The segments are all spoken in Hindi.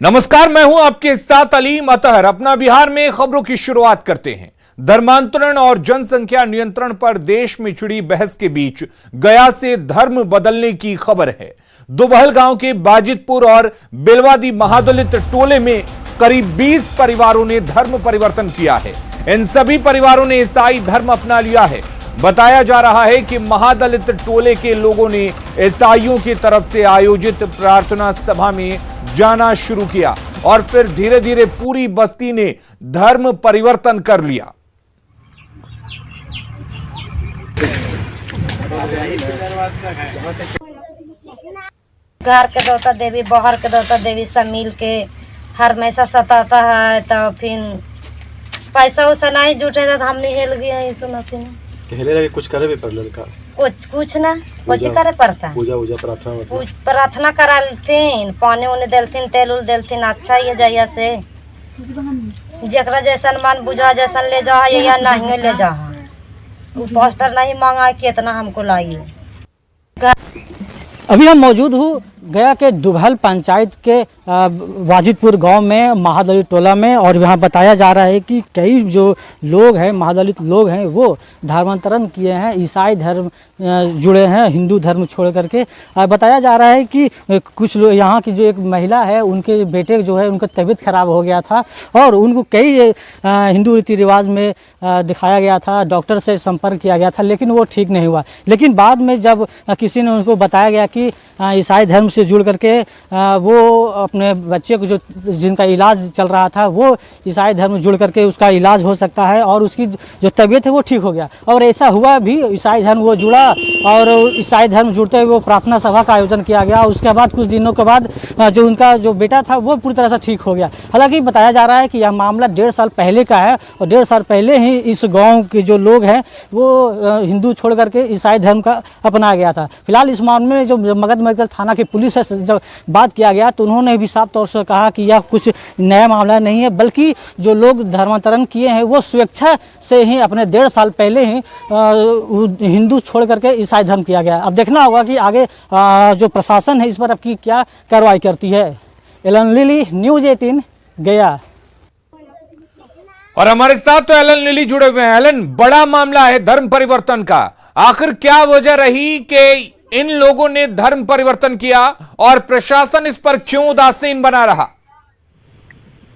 नमस्कार, मैं हूं आपके साथ अलीम अतहर। अपना बिहार में खबरों की शुरुआत करते हैं। धर्मांतरण और जनसंख्या नियंत्रण पर देश में छिड़ी बहस के बीच गया से धर्म बदलने की खबर है। दुबहल गांव के बाजितपुर और बेलवादी महादलित टोले में करीब 20 परिवारों ने धर्म परिवर्तन किया है। इन सभी परिवारों ने ईसाई धर्म अपना लिया है। बताया जा रहा है कि महादलित टोले के लोगों ने ईसाइयों की तरफ से आयोजित प्रार्थना सभा में जाना शुरू किया और फिर धीरे धीरे पूरी बस्ती ने धर्म परिवर्तन कर लिया। घर के देवता देवी, बाहर के देवता देवी सब मिल के हर हमेशा सताता है। तो फिर पैसा उसा नहीं जुटे तो हमने हेल गया। यीशु मसीह ने हेले लगे कुछ करे भी पर लड़का कुछ ना कुछ करे पड़ता। पूजा प्रार्थना करालथिन, पानी उन्हें देलथिन, तेल उल देलथिन। अच्छा ये जइया से जरा जैसन मन बुझा जैसन ले जा या नहीं ले जा। पोस्टर नहीं मांगा कि इतना हमको लाइए। अभी हम मौजूद हूँ गया के दुबहल पंचायत के वाजिदपुर गांव में महादलित टोला में, और यहाँ बताया जा रहा है कि कई जो लोग हैं महादलित लोग हैं वो धर्मांतरण किए हैं, ईसाई धर्म जुड़े हैं, हिंदू धर्म छोड़ करके। बताया जा रहा है कि कुछ लोग यहाँ की जो एक महिला है उनके बेटे जो है उनका तबीयत खराब हो गया था और उनको कई हिंदू रीति रिवाज में दिखाया गया था, डॉक्टर से संपर्क किया गया था, लेकिन वो ठीक नहीं हुआ। लेकिन बाद में जब किसी ने उनको बताया गया कि ईसाई धर्म से जुड़ करके वो अपने बच्चे को जो जिनका इलाज चल रहा था वो ईसाई धर्म जुड़ करके उसका इलाज हो सकता है और उसकी जो तबीयत है वो ठीक हो गया। और ऐसा हुआ भी, ईसाई धर्म वो जुड़ा और ईसाई धर्म जुड़ते हुए वो प्रार्थना सभा का आयोजन किया गया। उसके बाद कुछ दिनों के बाद जो उनका जो बेटा था वो पूरी तरह से ठीक हो गया। हालांकि बताया जा रहा है कि यह मामला 1.5 साल पहले का है और 1.5 साल पहले ही इस गाँव के जो लोग हैं वो हिंदू छोड़ करके ईसाई धर्म का अपनाया गया था। फिलहाल इस मामले में जो मगध मेडिकल थाना की पुलिस से जब बात किया गया तो उन्होंने भी साफ तौर से कहा कि यह कुछ नया मामला नहीं है, बल्कि जो लोग धर्मांतरण किए हैं वो स्वेच्छा से ही अपने 1.5 साल पहले ही हिंदू छोड़ करके ईसाई धर्म किया गया। अब देखना होगा कि आगे जो प्रशासन है इस पर अब की क्या कार्रवाई करती है। एलन लिली, न्यूज़ 18 गया। और हमारे साथ तो एलन लिली जुड़े हुए हैं। एलन, बड़ा मामला है धर्म परिवर्तन का। आखिर क्या वजह रही कि इन लोगों ने धर्म परिवर्तन किया और प्रशासन इस पर क्यों उदासीन बना रहा?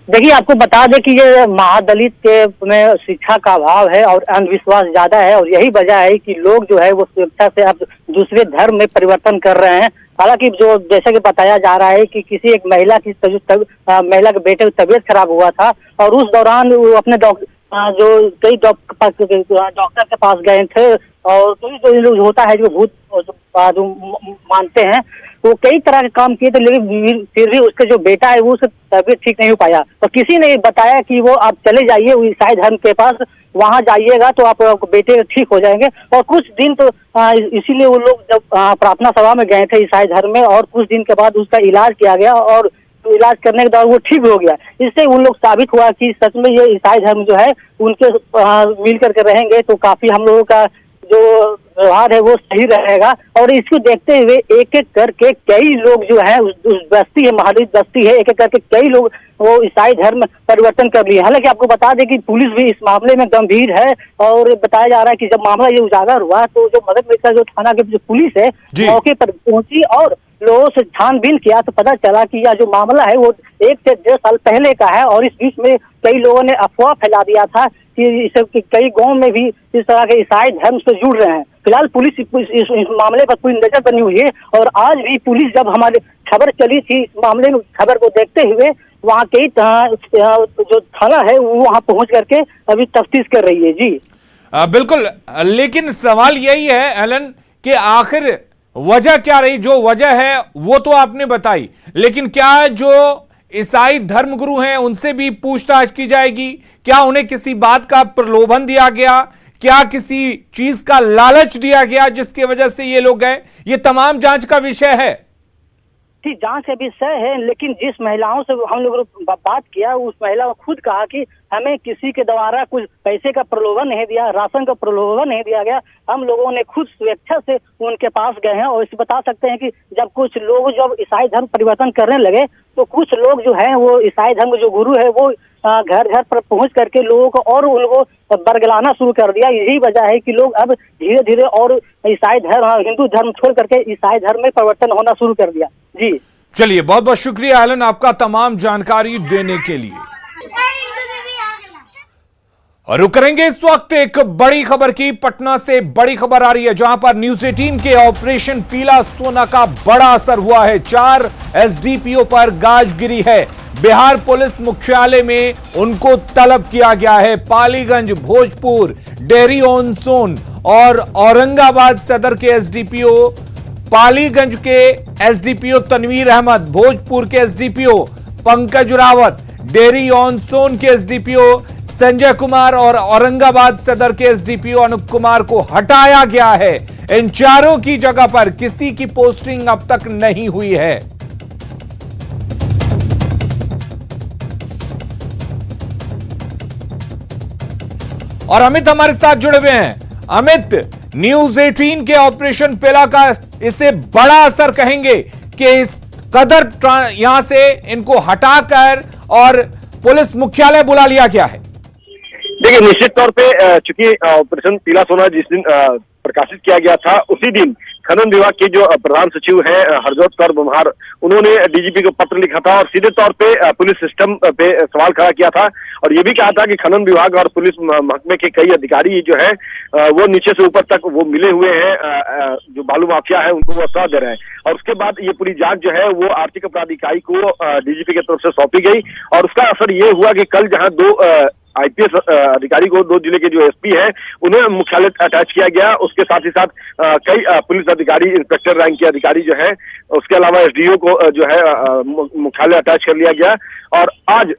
देखिए, आपको बता दें कि ये महादलित के में शिक्षा का अभाव है और अंधविश्वास ज्यादा है और यही वजह है कि लोग जो है वो स्वेच्छा से अब दूसरे धर्म में परिवर्तन कर रहे हैं। हालांकि जो जैसे कि बताया जा रहा है कि किसी एक महिला की महिला के बेटे की तबीयत खराब हुआ था और उस दौरान वो अपने कई डॉक्टर के पास गए थे और कई लोग होता है जो भूत जो मानते हैं वो कई तरह के काम किए थे, लेकिन फिर भी उसका जो बेटा है वो उसकी तबीयत ठीक नहीं हो पाया। और किसी ने बताया कि वो आप चले जाइए ईसाई धर्म के पास, वहां जाइएगा तो आप बेटे ठीक हो जाएंगे। और कुछ दिन तो इसीलिए वो लोग जब प्रार्थना सभा में गए थे ईसाई धर्म में और कुछ दिन के बाद उसका इलाज किया गया और इलाज करने के दौरान वो ठीक हो गया। इससे उन लोग साबित हुआ कि सच में ये ईसाई धर्म जो है उनके मिल करके रहेंगे तो काफी हम लोगों का जो व्यवहार है वो सही रहेगा। और इसको देखते हुए एक एक करके कई लोग जो है उस बस्ती है, महादलित बस्ती है, एक एक करके कई लोग वो ईसाई धर्म परिवर्तन कर लिए। हालांकि आपको बता दें कि पुलिस भी इस मामले में गंभीर है और बताया जा रहा है कि जब मामला ये उजागर हुआ तो जो मगध मेडिकल जो थाना की जो पुलिस है मौके पर पहुंची और लोगों से छानबीन किया तो पता चला कि यह जो मामला है वो 1 से 1.5 साल पहले का है। और इस बीच में कई लोगों ने अफवाह फैला दिया था कि कई गांव में भी इस तरह के ईसाई धर्म से जुड़ रहे हैं। फिलहाल पुलिस इस मामले पर पूरी नजर बनी हुई है और आज भी पुलिस जब हमारे खबर चली थी इस मामले में, खबर को देखते हुए वहाँ कई जो थाना है वो वहाँ पहुंच करके अभी तफ्तीश कर रही है। जी बिल्कुल, लेकिन सवाल यही है एलन कि आखिर वजह क्या रही? जो वजह है वो तो आपने बताई, लेकिन क्या जो ईसाई धर्मगुरु हैं उनसे भी पूछताछ की जाएगी? क्या उन्हें किसी बात का प्रलोभन दिया गया? क्या किसी चीज का लालच दिया गया जिसकी वजह से ये लोग गए? ये तमाम जांच का विषय है। जांच का विषय है, लेकिन जिस महिलाओं से हम लोगों ने बात किया उस महिला ने खुद कहा कि हमें किसी के द्वारा कुछ पैसे का प्रलोभन नहीं दिया, राशन का प्रलोभन नहीं दिया गया, हम लोगों ने खुद स्वेच्छा से उनके पास गए हैं। और इसे बता सकते हैं कि जब कुछ लोग जब ईसाई धर्म परिवर्तन करने लगे तो कुछ लोग जो हैं वो ईसाई धर्म के जो गुरु है वो घर घर पर पहुंच करके लोगों को और उनको बरगलाना शुरू कर दिया। यही वजह है कि लोग अब धीरे धीरे और ईसाई धर्म, हिंदू धर्म छोड़ करके ईसाई धर्म में परिवर्तन होना शुरू कर दिया। जी चलिए, बहुत बहुत शुक्रिया एलन आपका तमाम जानकारी देने के लिए। और रुक करेंगे इस वक्त एक बड़ी खबर की। पटना से बड़ी खबर आ रही है जहां पर न्यूज 18 के ऑपरेशन पीला सोना का बड़ा असर हुआ है। 4 एसडीपीओ पर गाज गिरी है। बिहार पुलिस मुख्यालय में उनको तलब किया गया है। पालीगंज, भोजपुर, डेहरी ऑन सोन और औरंगाबाद सदर के एसडीपीओ, पालीगंज के एसडीपीओ तनवीर अहमद, भोजपुर के एसडीपीओ पंकज रावत, डेहरी ऑन सोन के एसडीपीओ संजय कुमार और औरंगाबाद सदर के एसडीपीओ अनूप कुमार को हटाया गया है। इन चारों की जगह पर किसी की पोस्टिंग अब तक नहीं हुई है। और अमित हमारे साथ जुड़े हुए हैं। अमित, न्यूज 18 के ऑपरेशन पेला का इसे बड़ा असर कहेंगे कि इस कदर यहां से इनको हटाकर और पुलिस मुख्यालय बुला लिया गया है। देखिए, निश्चित तौर पे चूंकि ऑपरेशन पीला सोना जिस दिन प्रकाशित किया गया था उसी दिन खनन विभाग के जो प्रधान सचिव हैं हरजोत कौर बम्हार, उन्होंने डीजीपी को पत्र लिखा था और सीधे तौर पे पुलिस सिस्टम पे सवाल खड़ा किया था और ये भी कहा था कि खनन विभाग और पुलिस महकमे के कई अधिकारी जो है वो नीचे से ऊपर तक वो मिले हुए हैं, जो बालू माफिया है उनको वो आश्वासन दे रहे हैं। और उसके बाद ये पूरी जांच जो है वो आर्थिक अपराध इकाई को डीजीपी की तरफ से सौंपी गई और उसका असर ये हुआ कि कल जहां 2 आईपीएस अधिकारी को 2 जिले के जो एसपी है उन्हें मुख्यालय अटैच किया गया। उसके साथ ही साथ कई पुलिस अधिकारी, इंस्पेक्टर रैंक के अधिकारी जो है, उसके अलावा एसडीओ को जो है मुख्यालय अटैच कर लिया गया और आज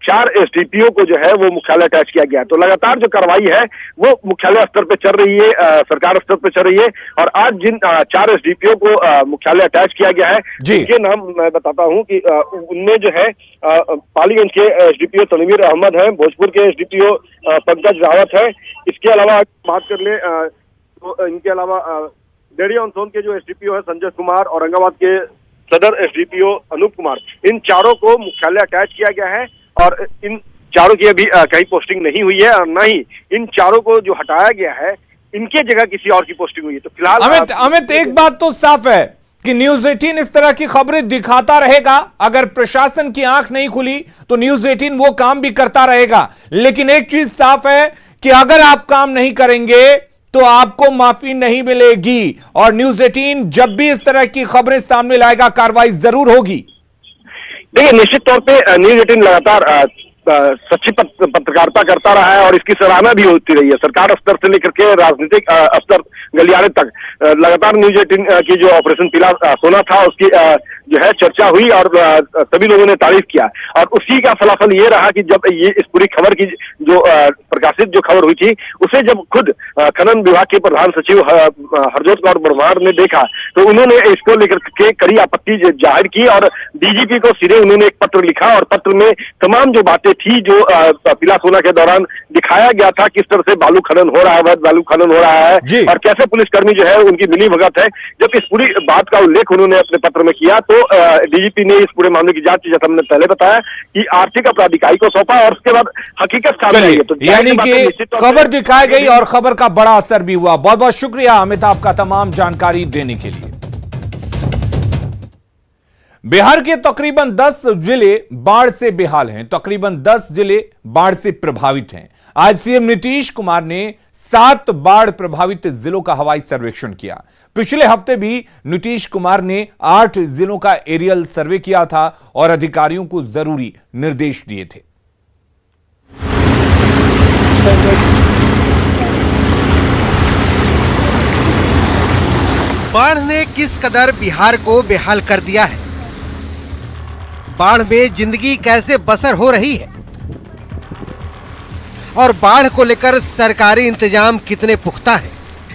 4 एसडीपीओ को जो है वो मुख्यालय अटैच किया गया। तो लगातार जो कार्रवाई है वो मुख्यालय स्तर पे चल रही है, सरकार स्तर पे चल रही है और आज जिन 4 एसडीपीओ को मुख्यालय अटैच किया गया है जिनके नाम मैं बताता हूं कि उनमें जो है पालीगंज के एसडीपीओ तनवीर अहमद है, भोजपुर के एसडीपीओ पंकज रावत है। इसके अलावा बात कर ले तो इनके अलावा डेहरी ऑन सोन के जो एसडीपीओ है संजय कुमार, औरंगाबाद के सदर एसडीपीओ अनूप कुमार, इन चारों को मुख्यालय अटैच किया गया है और इन चारों की अभी कहीं पोस्टिंग नहीं हुई है और न ही इन चारों को जो हटाया गया है इनके जगह किसी और की पोस्टिंग हुई है। तो फिलहाल अमित एक बात तो साफ है कि न्यूज 18 इस तरह की खबरें दिखाता रहेगा। अगर प्रशासन की आंख नहीं खुली तो न्यूज 18 वो काम भी करता रहेगा, लेकिन एक चीज साफ है कि अगर आप काम नहीं करेंगे तो आपको माफी नहीं मिलेगी और न्यूज 18 जब भी इस तरह की खबरें सामने लाएगा कार्रवाई जरूर होगी। देखिए, निश्चित तौर पे न्यूज 18 लगातार सच्ची पत्रकारिता करता रहा है और इसकी सराहना भी होती रही है। सरकार स्तर से लेकर के राजनीतिक स्तर गलियारे तक लगातार न्यूज 18 की जो ऑपरेशन पीला सोना था उसकी जो है चर्चा हुई और सभी लोगों ने तारीफ किया और उसी का फलाफल ये रहा कि जब ये इस पूरी खबर की जो प्रकाशित जो खबर हुई थी उसे जब खुद खनन विभाग के प्रधान सचिव हरजोत कौर बम्हार ने देखा तो उन्होंने इसको लेकर के कड़ी आपत्ति जाहिर की और डीजीपी को सीधे उन्होंने एक पत्र लिखा और पत्र में तमाम जो बातें थी जो पीला सोना के दौरान दिखाया गया था, किस तरह से बालू खनन हो रहा है, बालू खनन हो रहा है और कैसे पुलिसकर्मी जो है उनकी मिली भगत है, जब इस पूरी बात का उल्लेख उन्होंने अपने पत्र में किया तो डीजीपी ने इस पूरे मामले की जांच, जैसा हमने पहले बताया, कि आर्थिक अपराध इकाई को सौंपा और उसके बाद हकीकत सामने आई। तो यानी कि खबर दिखाई गई और खबर का बड़ा असर भी हुआ। बहुत बहुत शुक्रिया अमित आपका तमाम जानकारी देने के लिए। बिहार के तकरीबन 10 जिले बाढ़ से बेहाल हैं, तकरीबन 10 जिले बाढ़ से प्रभावित हैं। आज सीएम नीतीश कुमार ने 7 बाढ़ प्रभावित जिलों का हवाई सर्वेक्षण किया। पिछले हफ्ते भी नीतीश कुमार ने 8 जिलों का एरियल सर्वे किया था और अधिकारियों को जरूरी निर्देश दिए थे। बाढ़ ने किस कदर बिहार को बेहाल कर दिया है, बाढ़ में जिंदगी कैसे बसर हो रही है और बाढ़ को लेकर सरकारी इंतजाम कितने पुख्ता है,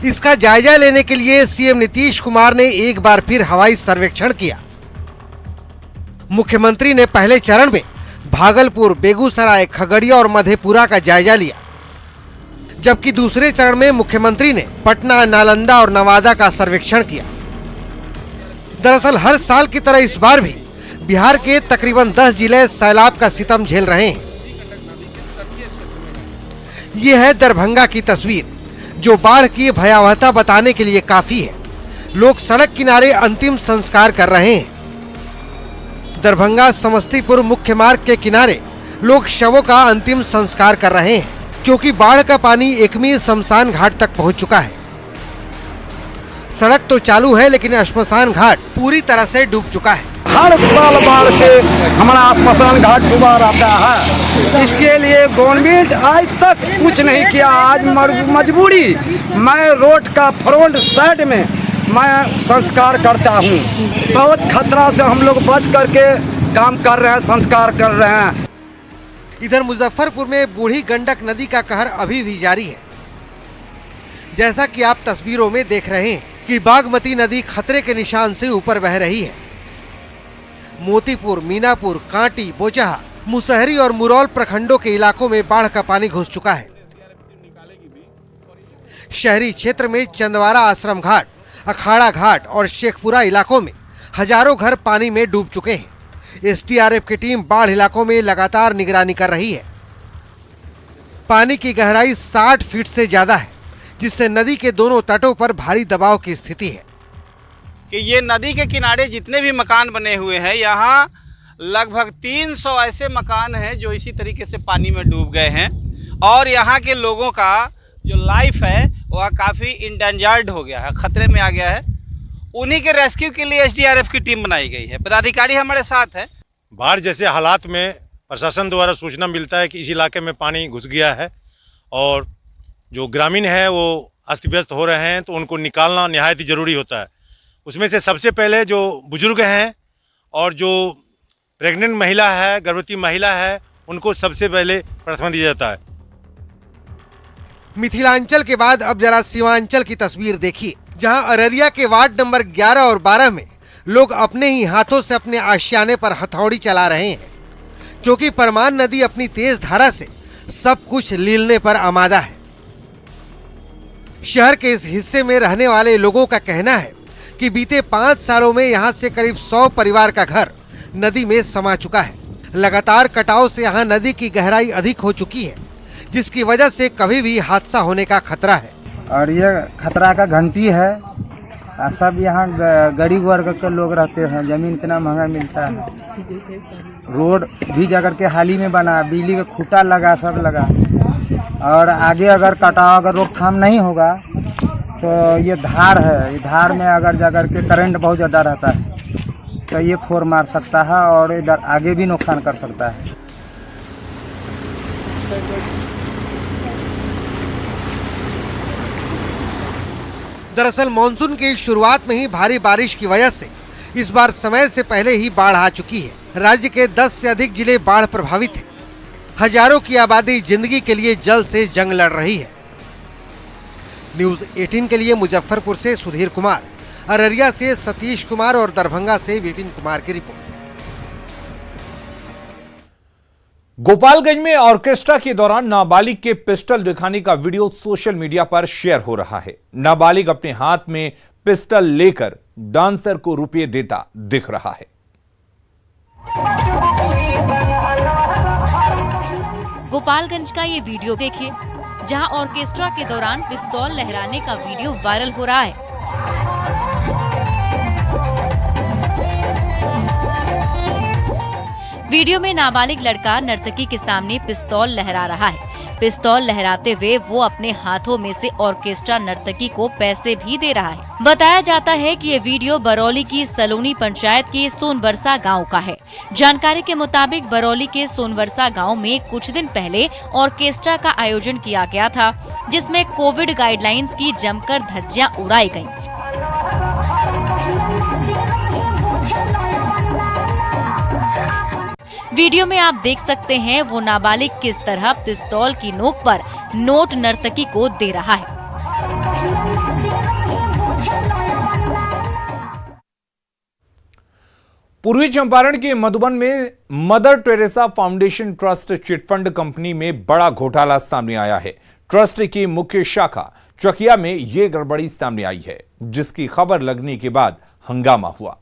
इसका जायजा लेने के लिए सीएम नीतीश कुमार ने एक बार फिर हवाई सर्वेक्षण किया। मुख्यमंत्री ने पहले चरण में भागलपुर, बेगूसराय, खगड़िया और मधेपुरा का जायजा लिया, जबकि दूसरे चरण में मुख्यमंत्री ने पटना, नालंदा और नवादा का सर्वेक्षण किया। दरअसल हर साल की तरह इस बार भी बिहार के तकरीबन 10 जिले सैलाब का सितम झेल रहे हैं। ये है दरभंगा की तस्वीर, जो बाढ़ की भयावहता बताने के लिए काफी है। लोग सड़क किनारे अंतिम संस्कार कर रहे हैं। दरभंगा समस्तीपुर मुख्य मार्ग के किनारे लोग शवों का अंतिम संस्कार कर रहे हैं, क्योंकि बाढ़ का पानी एकमी शमशान घाट तक पहुंच चुका है। सड़क तो चालू है, लेकिन श्मशान घाट पूरी तरह से डूब चुका है। हर साल बाढ़ से हमारा श्मशान घाट डूबा रहता है। इसके लिए गवर्नमेंट आज तक कुछ नहीं किया। आज मजबूरी मैं रोड का फ्रंट साइड में मैं संस्कार करता हूँ। बहुत खतरा से हम लोग बच करके काम कर रहे हैं, संस्कार कर रहे हैं। इधर मुजफ्फरपुर में बूढ़ी गंडक नदी का कहर अभी भी जारी है। जैसा कि आप तस्वीरों में देख रहे हैं कि बागमती नदी खतरे के निशान से ऊपर बह रही है। मोतीपुर, मीनापुर, कांटी, बोचहा, मुसहरी और मुरौल प्रखंडों के इलाकों में बाढ़ का पानी घुस चुका है। शहरी क्षेत्र में चंदवारा आश्रम घाट, अखाड़ा घाट और शेखपुरा इलाकों में हजारों घर पानी में डूब चुके हैं। एसडीआरएफ की टीम बाढ़ इलाकों में लगातार निगरानी कर रही है। पानी की गहराई 60 फीट से ज्यादा है, जिससे नदी के दोनों तटों पर भारी दबाव की स्थिति है। कि ये नदी के किनारे जितने भी मकान बने हुए हैं, यहाँ लगभग 300 ऐसे मकान हैं जो इसी तरीके से पानी में डूब गए हैं। और यहाँ के लोगों का जो लाइफ है वह काफ़ी इंडेंजर्ड हो गया है, खतरे में आ गया है। उन्हीं के रेस्क्यू के लिए एसडीआरएफ की टीम बनाई गई है। पदाधिकारी हमारे साथ है। बाढ़ जैसे हालात में प्रशासन द्वारा सूचना मिलता है कि इस इलाके में पानी घुस गया है और जो ग्रामीण है वो अस्त व्यस्त हो रहे हैं, तो उनको निकालना निहायत ही ज़रूरी होता है। उसमें से सबसे पहले जो बुजुर्ग हैं और जो प्रेग्नेंट महिला है, गर्भवती महिला है, उनको सबसे पहले प्राथमिकता दी जाता है। मिथिलांचल के बाद अब जरा सीमांचल की तस्वीर देखिए, जहां अररिया के वार्ड नंबर 11 और 12 में लोग अपने ही हाथों से अपने आशियाने पर हथौड़ी चला रहे हैं, क्योंकि परमान नदी अपनी तेज धारा से सब कुछ लीलने पर आमादा है। शहर के इस हिस्से में रहने वाले लोगों का कहना है कि बीते 5 सालों में यहां से करीब 100 परिवार का घर नदी में समा चुका है। लगातार कटाव से यहां नदी की गहराई अधिक हो चुकी है, जिसकी वजह से कभी भी हादसा होने का खतरा है। और ये खतरा का घंटी है। सब यहाँ गरीब वर्ग के लोग रहते हैं। जमीन इतना महंगा मिलता है। रोड भी जाकर के हाल ही में बना, बिजली का खूंटा लगा, सब लगा। और आगे अगर कटाव अगर रोकथाम नहीं होगा तो ये धार है, ये धार में अगर जाकर के करंट बहुत ज़्यादा रहता है तो ये फोर मार सकता है और इधर आगे भी नुकसान कर सकता है। दरअसल मानसून की शुरुआत में ही भारी बारिश की वजह से इस बार समय से पहले ही बाढ़ आ चुकी है। राज्य के 10 से अधिक जिले बाढ़ प्रभावित हैं। हजारों की आबादी जिंदगी के लिए जल से जंग लड़ रही है। न्यूज़ 18 के लिए मुजफ्फरपुर से सुधीर कुमार, अररिया से सतीश कुमार और दरभंगा से विपिन कुमार की रिपोर्ट। गोपालगंज में ऑर्केस्ट्रा के दौरान नाबालिग के पिस्टल दिखाने का वीडियो सोशल मीडिया पर शेयर हो रहा है। नाबालिग अपने हाथ में पिस्टल लेकर डांसर को रुपये देता दिख रहा है। गोपालगंज का ये वीडियो देखिए, जहां ऑर्केस्ट्रा के दौरान पिस्तौल लहराने का वीडियो वायरल हो रहा है। वीडियो में नाबालिग लड़का नर्तकी के सामने पिस्तौल लहरा रहा है। पिस्तौल लहराते हुए वो अपने हाथों में से ऑर्केस्ट्रा नर्तकी को पैसे भी दे रहा है। बताया जाता है कि ये वीडियो बरौली की सलोनी पंचायत के सोनबरसा गांव का है। जानकारी के मुताबिक बरौली के सोनबरसा गांव में कुछ दिन पहले ऑर्केस्ट्रा का आयोजन किया गया था, जिसमें कोविड गाइडलाइंस की जमकर धज्जियां उड़ाई गयी। वीडियो में आप देख सकते हैं वो नाबालिग किस तरह पिस्तौल की नोक पर नोट नर्तकी को दे रहा है। पूर्वी चंपारण के मधुबन में mother Teresa foundation trust chit fund company में बड़ा घोटाला सामने आया है। ट्रस्ट की मुख्य शाखा चकिया में ये गड़बड़ी सामने आई है, जिसकी खबर लगने के बाद हंगामा हुआ।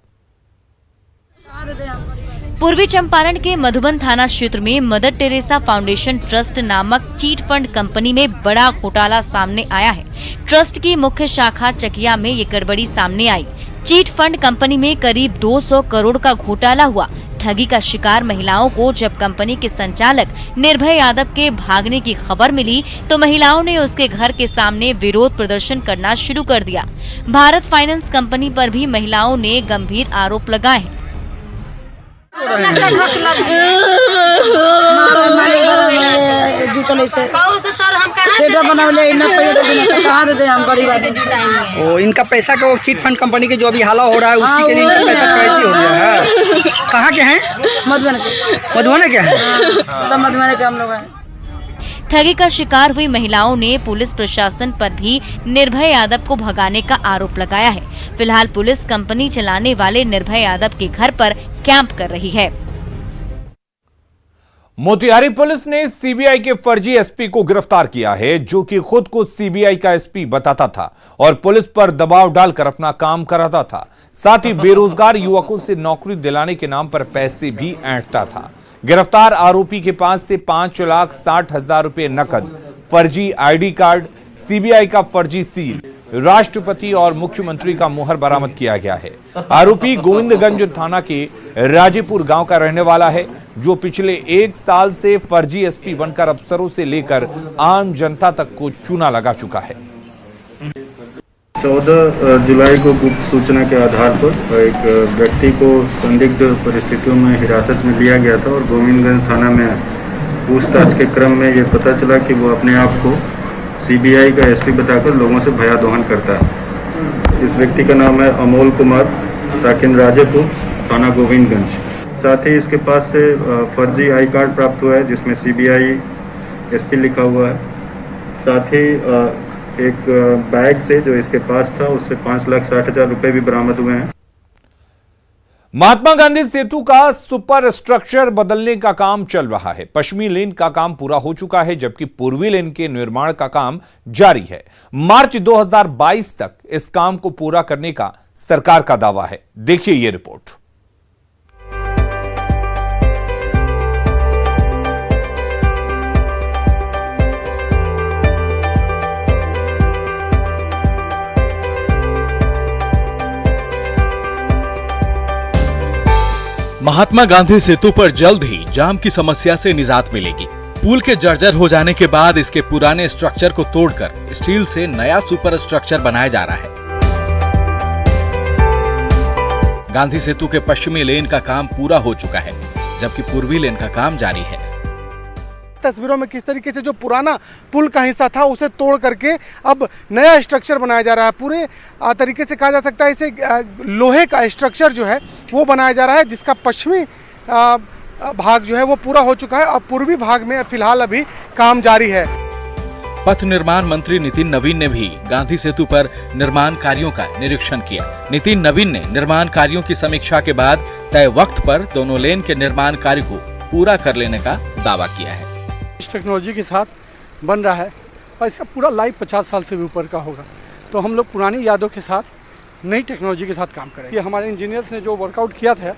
पूर्वी चंपारण के मधुबन थाना क्षेत्र में मदर टेरेसा फाउंडेशन ट्रस्ट नामक चीट फंड कंपनी में बड़ा घोटाला सामने आया है। ट्रस्ट की मुख्य शाखा चकिया में ये गड़बड़ी सामने आई। चीट फंड कंपनी में करीब 200 करोड़ का घोटाला हुआ। ठगी का शिकार महिलाओं को जब कंपनी के संचालक निर्भय यादव के भागने की खबर मिली तो महिलाओं ने उसके घर के सामने विरोध प्रदर्शन करना शुरू कर दिया। भारत फाइनेंस कंपनी पर भी महिलाओं ने गंभीर आरोप लगाए हैं। इनका पैसा का चीट फंड कंपनी के जो अभी हाला हो रहा है उसी के लिए इनका पैसा ट्रेजेडी हो गया है। कहाँ के हैं? मधुबन के हैं। मधुबन के हम लोग हैं। ठगी का शिकार हुई महिलाओं ने पुलिस प्रशासन पर भी निर्भय यादव को भगाने का आरोप लगाया है। फिलहाल पुलिस कंपनी चलाने वाले निर्भय यादव के घर पर कैंप कर रही है। मोतिहारी पुलिस ने सीबीआई के फर्जी एसपी को गिरफ्तार किया है, जो कि खुद को सीबीआई का एसपी बताता था और पुलिस पर दबाव डालकर अपना काम कराता था। साथ ही बेरोजगार युवकों से नौकरी दिलाने के नाम पर पैसे भी ऐंठता था। गिरफ्तार आरोपी के पास से 5,60,000 रुपए नकद, फर्जी आईडी कार्ड, सीबीआई का फर्जी सील, राष्ट्रपति और मुख्यमंत्री का मुहर बरामद किया गया है। आरोपी गोविंदगंज थाना के राजेपुर गांव का रहने वाला है, जो पिछले 1 साल से फर्जी एसपी बनकर अफसरों से लेकर आम जनता तक को चूना लगा चुका है। 14 जुलाई को गुप्त सूचना के आधार पर एक व्यक्ति को संदिग्ध परिस्थितियों में हिरासत में लिया गया था और गोविंदगंज थाना में पूछताछ के क्रम में ये पता चला कि वो अपने आप को सीबीआई का एसपी बताकर लोगों से भयादोहन करता है। इस व्यक्ति का नाम है अमोल कुमार, साकिन राजेपुर, थाना गोविंदगंज। साथ ही इसके पास से फर्जी आई कार्ड प्राप्त हुआ है जिसमें सीबीआई एसपी लिखा हुआ है। साथ ही एक बैग से जो इसके पास था उससे 5,60,000 रुपए भी बरामद हुए हैं। महात्मा गांधी सेतु का सुपर स्ट्रक्चर बदलने का काम चल रहा है। पश्चिमी लेन का काम पूरा हो चुका है, जबकि पूर्वी लेन के निर्माण का काम जारी है। मार्च 2022 तक इस काम को पूरा करने का सरकार का दावा है। देखिए ये रिपोर्ट। महात्मा गांधी सेतु पर जल्द ही जाम की समस्या से निजात मिलेगी। पुल के जर्जर हो जाने के बाद इसके पुराने स्ट्रक्चर को तोड़कर स्टील से नया सुपर स्ट्रक्चर बनाया जा रहा है। गांधी सेतु के पश्चिमी लेन का काम पूरा हो चुका है, जबकि पूर्वी लेन का काम जारी है। तस्वीरों में किस तरीके से जो पुराना पुल का हिस्सा था उसे तोड़ करके अब नया स्ट्रक्चर बनाया जा रहा है। पूरे तरीके से कहा जा सकता है इसे लोहे का स्ट्रक्चर जो है वो बनाया जा रहा है, जिसका पश्चिमी भाग जो है वो पूरा हो चुका है। अब पूर्वी भाग में फिलहाल अभी काम जारी है। पथ निर्माण मंत्री नितिन नवीन ने भी गांधी सेतु पर निर्माण कार्यों का निरीक्षण किया। नितिन नवीन ने निर्माण कार्यों की समीक्षा के बाद तय वक्त पर दोनों लेन के निर्माण कार्य को पूरा कर लेने का दावा किया है। इस टेक्नोलॉजी के साथ बन रहा है और इसका पूरा लाइफ 50 साल से भी ऊपर का होगा, तो हम लोग पुरानी यादों के साथ नई टेक्नोलॉजी के साथ काम करेंगे। ये हमारे इंजीनियर्स ने जो वर्कआउट किया था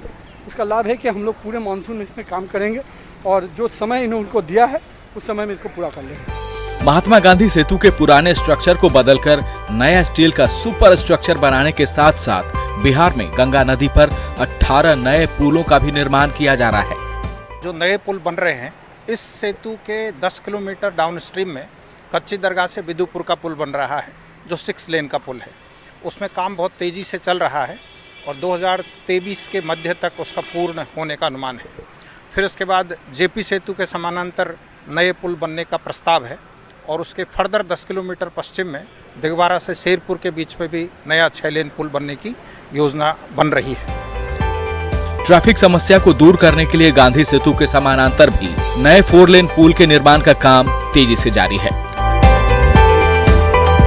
उसका लाभ है कि हम लोग पूरे मानसून में इसमें काम करेंगे और जो समय इन्होंने उनको दिया है उस समय में इसको पूरा कर लेंगे। महात्मा गांधी सेतु के पुराने स्ट्रक्चर को बदलकर नया स्टील का सुपर स्ट्रक्चर बनाने के साथ साथ बिहार में गंगा नदी पर 18 नए पुलों का भी निर्माण किया जा रहा है। जो नए पुल बन रहे हैं, इस सेतु के 10 किलोमीटर डाउनस्ट्रीम में कच्ची दरगाह से बिदुपुर का पुल बन रहा है, जो 6 लेन का पुल है। उसमें काम बहुत तेज़ी से चल रहा है और 2023 के मध्य तक उसका पूर्ण होने का अनुमान है। फिर उसके बाद जेपी सेतु के समानांतर नए पुल बनने का प्रस्ताव है और उसके फर्दर 10 किलोमीटर पश्चिम में दिगवारा से शेरपुर के बीच में भी नया 6 लेन पुल बनने की योजना बन रही है। ट्रैफिक समस्या को दूर करने के लिए गांधी सेतु के समानांतर भी नए 4 लेन पुल के निर्माण का काम तेजी से जारी है।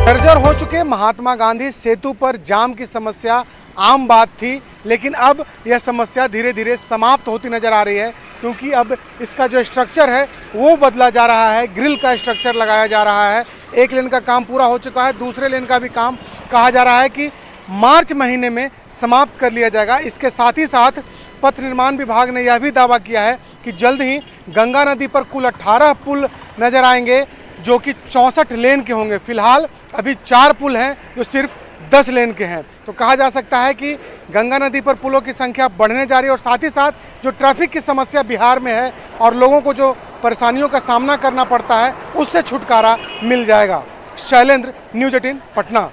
जर्जर हो चुके महात्मा गांधी सेतु पर जाम की समस्या आम बात थी, लेकिन अब यह समस्या धीरे धीरे समाप्त होती नजर आ रही है, क्योंकि अब इसका जो स्ट्रक्चर है वो बदला जा रहा है। ग्रिल का स्ट्रक्चर लगाया जा रहा है। 1 लेन का काम पूरा हो चुका है, दूसरे लेन का भी काम कहा जा रहा है कि मार्च महीने में समाप्त कर लिया जाएगा। इसके साथ ही साथ पथ निर्माण विभाग ने यह भी दावा किया है कि जल्द ही गंगा नदी पर कुल 18 पुल नजर आएंगे, जो कि 64 लेन के होंगे। फिलहाल अभी 4 पुल हैं जो सिर्फ 10 लेन के हैं। तो कहा जा सकता है कि गंगा नदी पर पुलों की संख्या बढ़ने जा रही है और साथ ही साथ जो ट्रैफिक की समस्या बिहार में है और लोगों को जो परेशानियों का सामना करना पड़ता है उससे छुटकारा मिल जाएगा। शैलेंद्र, न्यूज 18 पटना।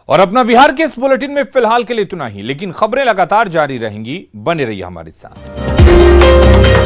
और अपना बिहार के इस बुलेटिन में फिलहाल के लिए इतना ही, लेकिन खबरें लगातार जारी रहेंगी। बने रहिए हमारे साथ।